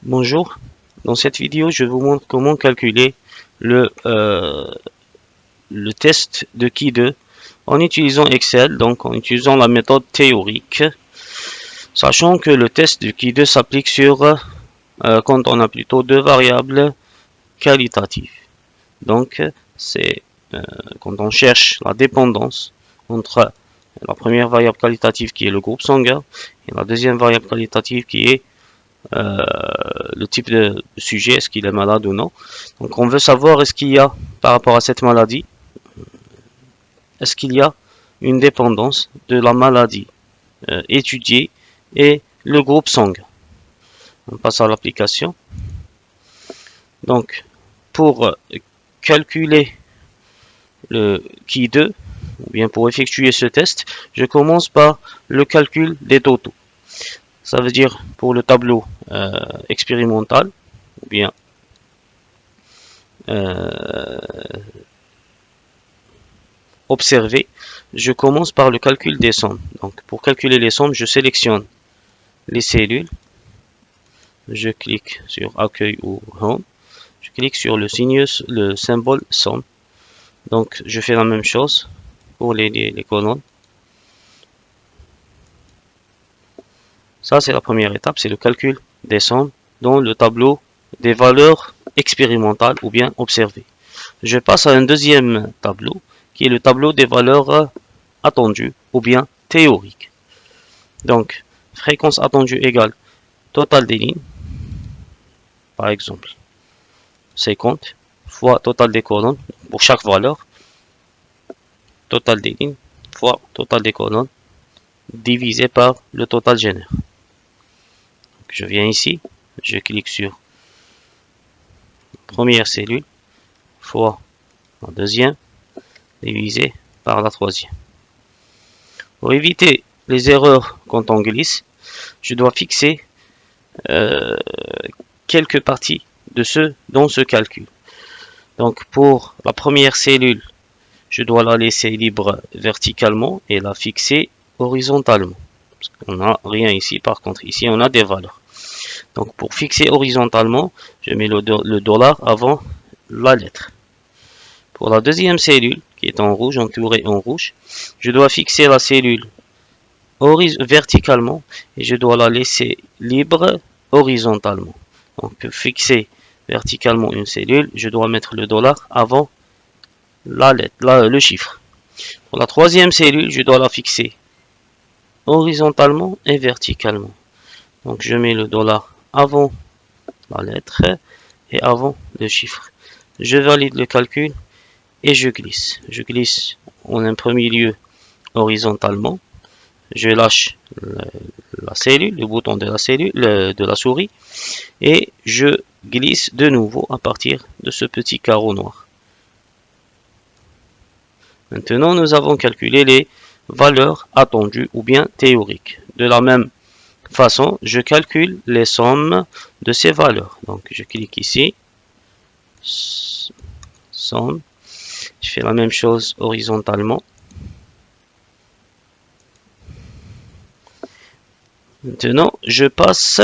Bonjour, dans cette vidéo je vous montre comment calculer le, test de Qui2 en utilisant Excel, donc en utilisant la méthode théorique, sachant que le test de Qui2 s'applique sur quand on a plutôt deux variables qualitatives. Donc c'est quand on cherche la dépendance entre la première variable qualitative qui est le groupe sanguin et la deuxième variable qualitative qui est le type de sujet, est-ce qu'il est malade ou non. Donc on veut savoir est-ce qu'il y a, par rapport à cette maladie, est-ce qu'il y a une dépendance de la maladie étudiée et le groupe sanguin. On passe à l'application. Donc pour calculer le Qui2, ou bien pour effectuer ce test, je commence par le calcul des totaux. Ça veut dire pour le tableau expérimental, ou bien observé, je commence par le calcul des sommes. Donc pour calculer les sommes, je sélectionne les cellules, je clique sur accueil ou home, je clique sur le symbole somme. Donc je fais la même chose pour les colonnes. Ça c'est la première étape, c'est le calcul des sommes dans le tableau des valeurs expérimentales ou bien observées. Je passe à un deuxième tableau qui est le tableau des valeurs attendues ou bien théoriques. Donc fréquence attendue égale total des lignes, par exemple 50 fois total des colonnes pour chaque valeur, total des lignes fois total des colonnes divisé par le total génère. Donc, je viens ici, je clique sur première cellule fois la deuxième divisé par la troisième. Pour éviter les erreurs quand on glisse, je dois fixer quelques parties dans ce calcul. Donc pour la première cellule, je dois la laisser libre verticalement et la fixer horizontalement. Parce qu'on n'a rien ici, par contre ici on a des valeurs. Donc pour fixer horizontalement, je mets le dollar avant la lettre. Pour la deuxième cellule, qui est en rouge, entourée en rouge, je dois fixer la cellule verticalement et je dois la laisser libre horizontalement. Donc pour fixer verticalement une cellule, je dois mettre le dollar avant la lettre, le chiffre. Pour la troisième cellule, je dois la fixer horizontalement et verticalement. Donc je mets le dollar avant la lettre et avant le chiffre. Je valide le calcul et je glisse. Je glisse en un premier lieu horizontalement. Je lâche la cellule, le bouton de la cellule, de la souris, et je glisse de nouveau à partir de ce petit carreau noir. Maintenant, nous avons calculé les valeurs attendues ou bien théoriques. De la même façon, je calcule les sommes de ces valeurs. Donc, je clique ici, somme, je fais la même chose horizontalement. Maintenant, je passe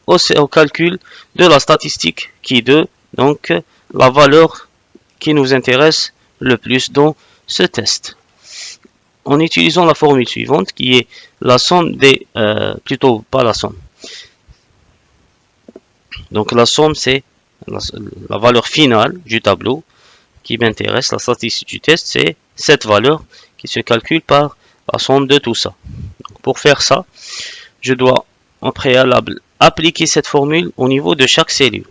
au calcul de la statistique Qui2, donc la valeur qui nous intéresse le plus dans ce test. En utilisant la formule suivante qui est la somme des... plutôt pas la somme. Donc la somme c'est la valeur finale du tableau qui m'intéresse. La statistique du test c'est cette valeur qui se calcule par la somme de tout ça. Donc, pour faire ça, je dois en préalable appliquer cette formule au niveau de chaque cellule.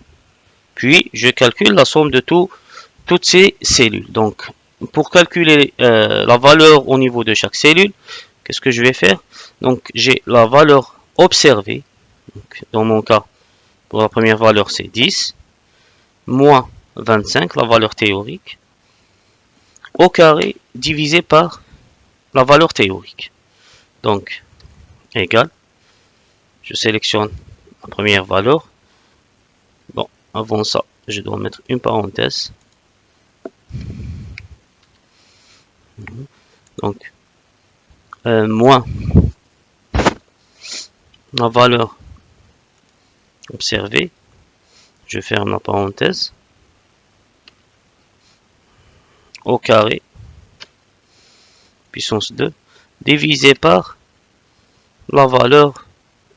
Puis je calcule la somme de toutes ces cellules. Donc pour calculer la valeur au niveau de chaque cellule, qu'est-ce que je vais faire? Donc j'ai la valeur observée. Donc, dans mon cas, pour la première valeur c'est 10, moins 25, la valeur théorique, au carré divisé par la valeur théorique. Donc égal, je sélectionne la première valeur. Bon, avant ça, je dois mettre une parenthèse. Donc, moins la valeur Observez, je ferme la parenthèse, au carré, puissance 2, divisé par la valeur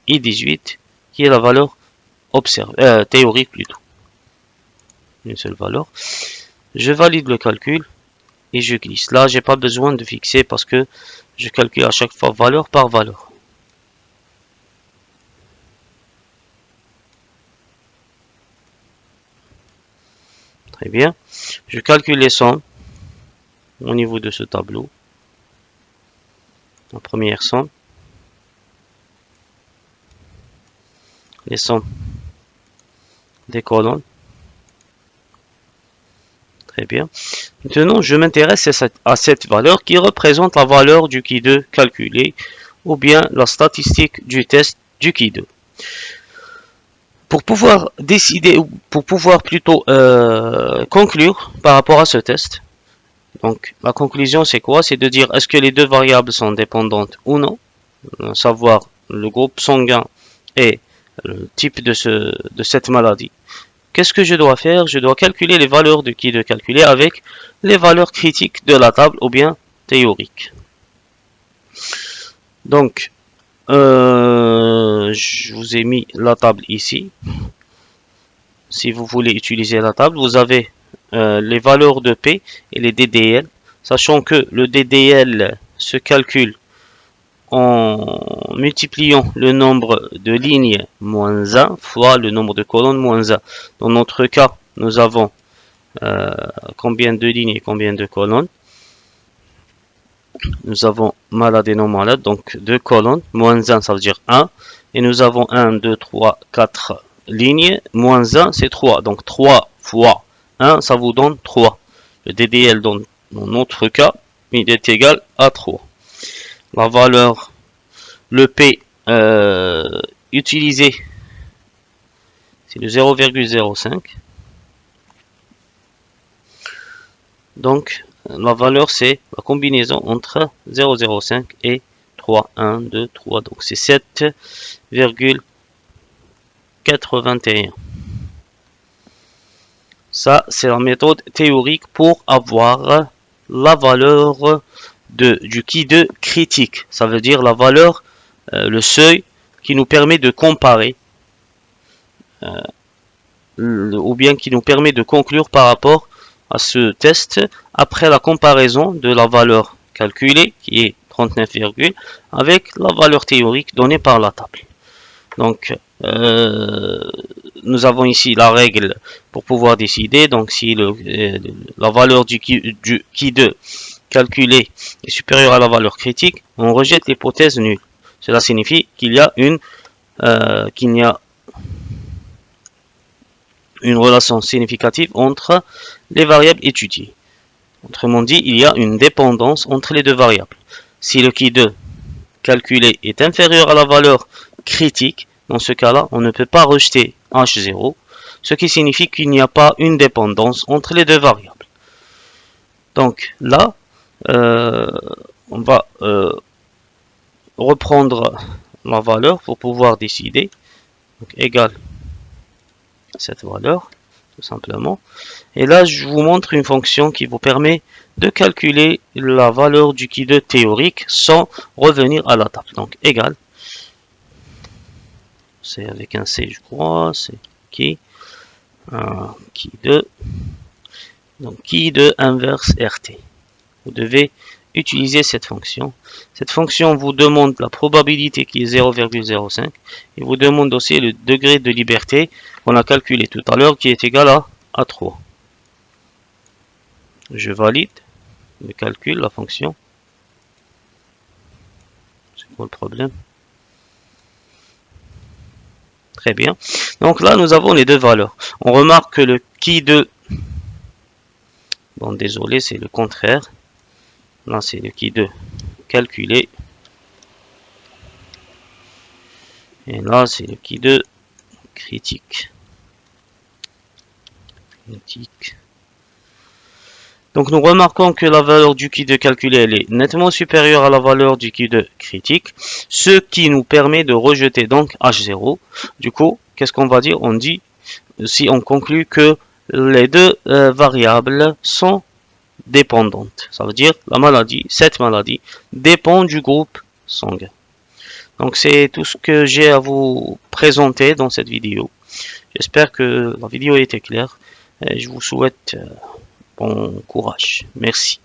I18, qui est la valeur théorique plutôt. Une seule valeur. Je valide le calcul et je glisse. Là, j'ai pas besoin de fixer parce que je calcule à chaque fois valeur par valeur. Très bien. Je calcule les sommes au niveau de ce tableau. La première somme. Les sommes des colonnes. Très bien. Maintenant, je m'intéresse à cette valeur qui représente la valeur du Qui2 calculé ou bien la statistique du test du Qui2. Pour pouvoir décider, pour pouvoir plutôt conclure par rapport à ce test, donc la conclusion c'est quoi? C'est de dire est-ce que les deux variables sont dépendantes ou non, savoir le groupe sanguin et le type de cette maladie. Qu'est-ce que je dois faire? Je dois calculer les valeurs de Qui2 calculé avec les valeurs critiques de la table ou bien théoriques. Donc, je vous ai mis la table ici. Si vous voulez utiliser la table, vous avez les valeurs de P et les DDL, sachant que le DDL se calcule en multipliant le nombre de lignes moins 1 fois le nombre de colonnes moins 1. Dans notre cas, nous avons combien de lignes et combien de colonnes? Nous avons malade et non malade, donc 2 colonnes, moins 1 ça veut dire 1, et nous avons 1, 2, 3, 4 lignes, moins 1 c'est 3, donc 3 fois 1 ça vous donne 3. Le DDL dans notre cas, il est égal à 3. La valeur, le P utilisé, c'est le 0,05. Donc, la valeur, c'est la combinaison entre 0,05 et 3, 1, 2, 3. Donc, c'est 7,81. Ça, c'est la méthode théorique pour avoir la valeur du Qui2 critique. Ça veut dire la valeur, le seuil qui nous permet de comparer ou bien qui nous permet de conclure par rapport à ce test après la comparaison de la valeur calculée qui est 39, avec la valeur théorique donnée par la table. Donc nous avons ici la règle pour pouvoir décider. Donc si la valeur du Qui2 calculé est supérieure à la valeur critique, on rejette l'hypothèse nulle. Cela signifie qu'il y a une relation significative entre les variables étudiées. Autrement dit, il y a une dépendance entre les deux variables. Si le Qui2 calculé est inférieur à la valeur critique, dans ce cas-là, on ne peut pas rejeter H0, ce qui signifie qu'il n'y a pas une dépendance entre les deux variables. Donc là, on va reprendre la valeur pour pouvoir décider. Donc égal cette valeur, tout simplement. Et là, je vous montre une fonction qui vous permet de calculer la valeur du Qui2 théorique sans revenir à la table. Donc, égal. C'est avec un C, je crois. C'est Qui2. Donc, Qui2 inverse RT. Vous devez utiliser cette fonction. Cette fonction vous demande la probabilité qui est 0,05 et vous demande aussi le degré de liberté qu'on a calculé tout à l'heure qui est égal à 3. Je valide le calcul, la fonction. C'est quoi le problème? Très bien. Donc là, nous avons les deux valeurs. On remarque que le Qui2, bon désolé, c'est le contraire. Là, c'est le Qui2 calculé. Et là, c'est le Qui2 critique. Donc nous remarquons que la valeur du Q2 calculé elle est nettement supérieure à la valeur du Q2 critique, ce qui nous permet de rejeter donc H0. Du coup, qu'est-ce qu'on va dire? On dit, si on conclut que les deux variables sont dépendantes. Ça veut dire cette maladie dépend du groupe sanguin. Donc c'est tout ce que j'ai à vous présenter dans cette vidéo. J'espère que la vidéo a été claire et je vous souhaite bon courage. Merci.